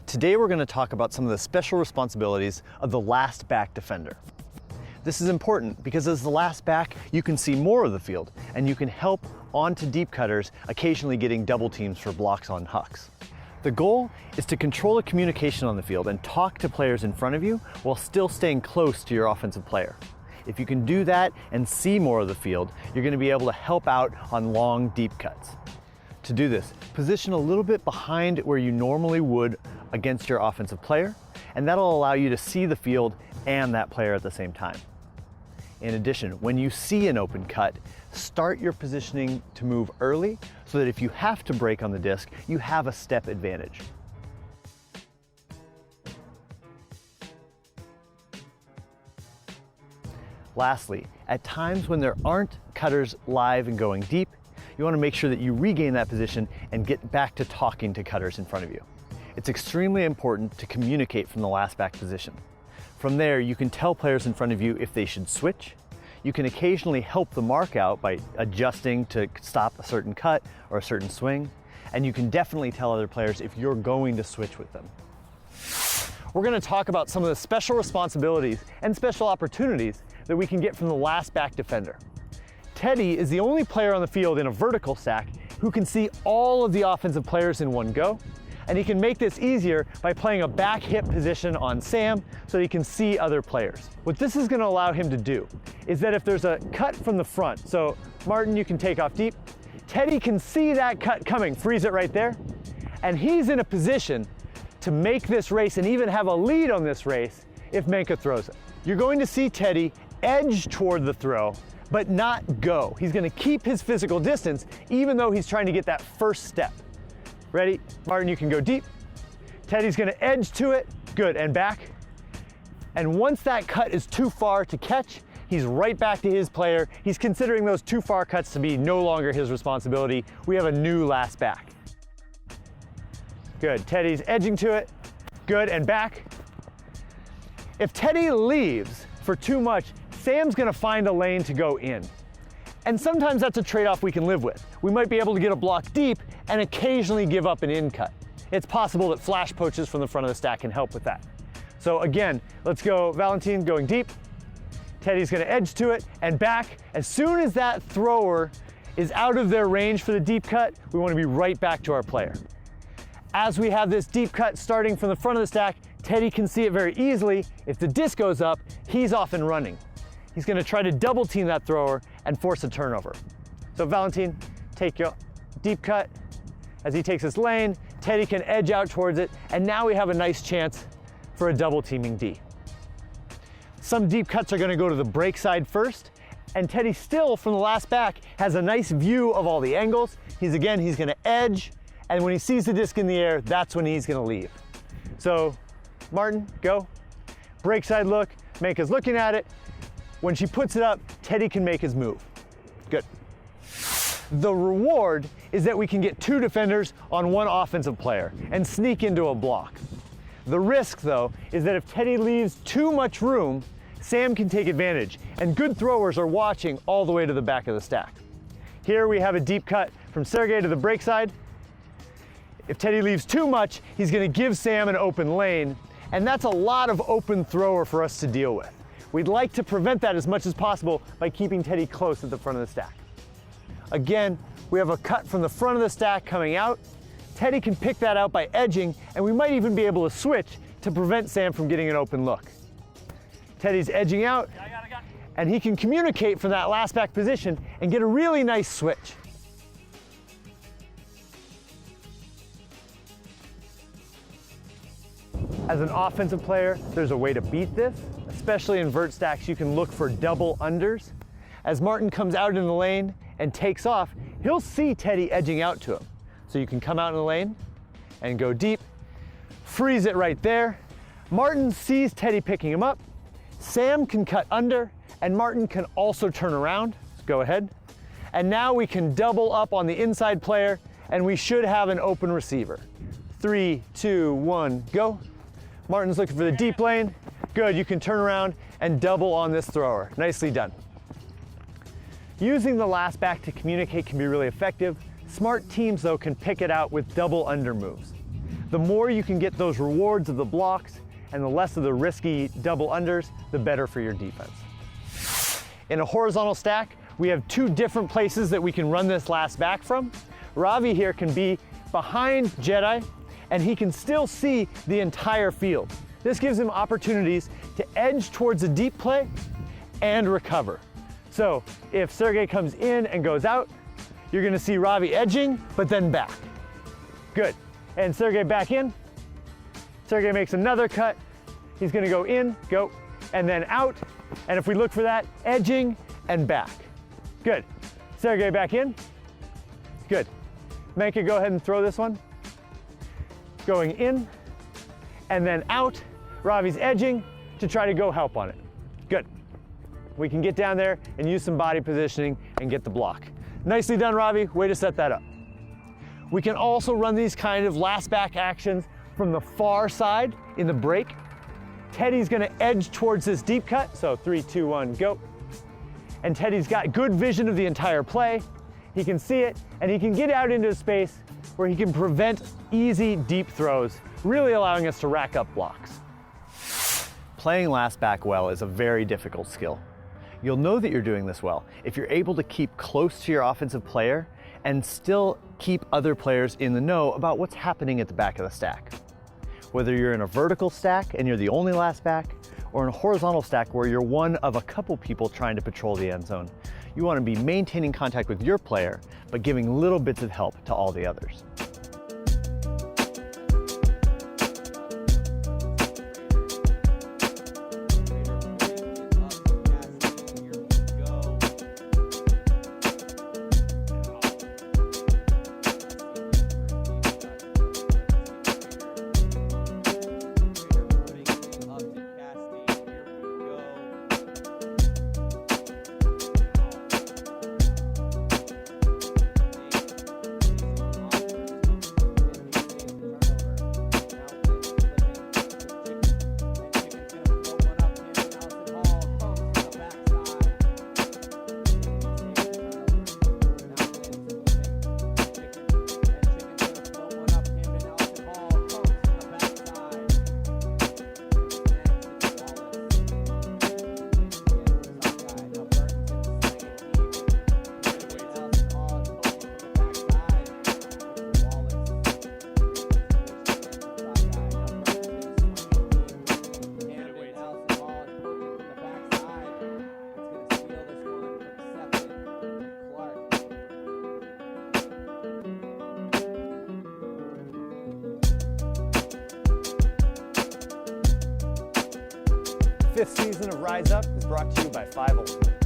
Today we're going to talk about some of the special responsibilities of the last back defender. This is important because as the last back, you can see more of the field and you can help onto deep cutters, occasionally getting double teams for blocks on hucks. The goal is to control the communication on the field and talk to players in front of you while still staying close to your offensive player. If you can do that and see more of the field, you're going to be able to help out on long, deep cuts. To do this, position a little bit behind where you normally would against your offensive player, and that'll allow you to see the field and that player at the same time. In addition, when you see an open cut, start your positioning to move early so that if you have to break on the disc, you have a step advantage. Lastly, at times when there aren't cutters live and going deep, you want to make sure that you regain that position and get back to talking to cutters in front of you. It's extremely important to communicate from the last back position. From there, you can tell players in front of you if they should switch. You can occasionally help the mark out by adjusting to stop a certain cut or a certain swing. And you can definitely tell other players if you're going to switch with them. We're going to talk about some of the special responsibilities and special opportunities that we can get from the last back defender. Teddy is the only player on the field in a vertical stack who can see all of the offensive players in one go. And he can make this easier by playing a back hip position on Sam so he can see other players. What this is going to allow him to do is that if there's a cut from the front, so Martin, you can take off deep, Teddy can see that cut coming, freeze it right there, and he's in a position to make this race and even have a lead on this race if Menka throws it. You're going to see Teddy edge toward the throw, but not go. He's going to keep his physical distance even though he's trying to get that first step. Ready? Martin, you can go deep. Teddy's going to edge to it. Good, and back. And once that cut is too far to catch, he's right back to his player. He's considering those too far cuts to be no longer his responsibility. We have a new last back. Good, Teddy's edging to it. Good, and back. If Teddy leaves for too much, Sam's going to find a lane to go in. And sometimes that's a trade-off we can live with. We might be able to get a block deep and occasionally give up an in cut. It's possible that flash poaches from the front of the stack can help with that. So again, let's go Valentin going deep. Teddy's going to edge to it and back. As soon as that thrower is out of their range for the deep cut, we want to be right back to our player. As we have this deep cut starting from the front of the stack, Teddy can see it very easily. If the disc goes up, he's off and running. He's going to try to double team that thrower and force a turnover. So Valentin, take your deep cut. As he takes his lane, Teddy can edge out towards it, and now we have a nice chance for a double teaming D. Some deep cuts are going to go to the break side first, and Teddy still, from the last back, has a nice view of all the angles. He's going to edge, and when he sees the disc in the air, that's when he's going to leave. So Martin, go. Break side look, Menka's looking at it. When she puts it up, Teddy can make his move. Good. The reward is that we can get two defenders on one offensive player and sneak into a block. The risk, though, is that if Teddy leaves too much room, Sam can take advantage, and good throwers are watching all the way to the back of the stack. Here we have a deep cut from Sergey to the break side. If Teddy leaves too much, he's going to give Sam an open lane, and that's a lot of open thrower for us to deal with. We'd like to prevent that as much as possible by keeping Teddy close at the front of the stack. Again, we have a cut from the front of the stack coming out. Teddy can pick that out by edging, and we might even be able to switch to prevent Sam from getting an open look. Teddy's edging out, and he can communicate from that last back position and get a really nice switch. As an offensive player, there's a way to beat this. Especially in vert stacks, you can look for double unders. As Martin comes out in the lane and takes off, he'll see Teddy edging out to him. So you can come out in the lane and go deep, freeze it right there. Martin sees Teddy picking him up. Sam can cut under, and Martin can also turn around. Go ahead. And now we can double up on the inside player, and we should have an open receiver. 3, 2, 1, go. Martin's looking for the deep lane. Good, you can turn around and double on this thrower. Nicely done. Using the last back to communicate can be really effective. Smart teams, though, can pick it out with double under moves. The more you can get those rewards of the blocks and the less of the risky double unders, the better for your defense. In a horizontal stack, we have two different places that we can run this last back from. Ravi here can be behind Jedi, and he can still see the entire field. This gives him opportunities to edge towards a deep play and recover. So if Sergey comes in and goes out, you're gonna see Ravi edging, but then back. Good. And Sergey back in. Sergey makes another cut. He's gonna go in, go, and then out. And if we look for that, edging and back. Good. Sergey back in. Good. Menka, go ahead and throw this one. Going in and then out. Ravi's edging to try to go help on it. Good. We can get down there and use some body positioning and get the block. Nicely done, Ravi. Way to set that up. We can also run these kind of last back actions from the far side in the break. Teddy's gonna edge towards this deep cut. So 3, 2, 1, go. And Teddy's got good vision of the entire play. He can see it, and he can get out into a space where he can prevent easy deep throws, really allowing us to rack up blocks. Playing last back well is a very difficult skill. You'll know that you're doing this well if you're able to keep close to your offensive player and still keep other players in the know about what's happening at the back of the stack. Whether you're in a vertical stack and you're the only last back, or in a horizontal stack where you're one of a couple people trying to patrol the end zone, you want to be maintaining contact with your player, but giving little bits of help to all the others. Fifth season of Rise Up is brought to you by 5 Ultimate.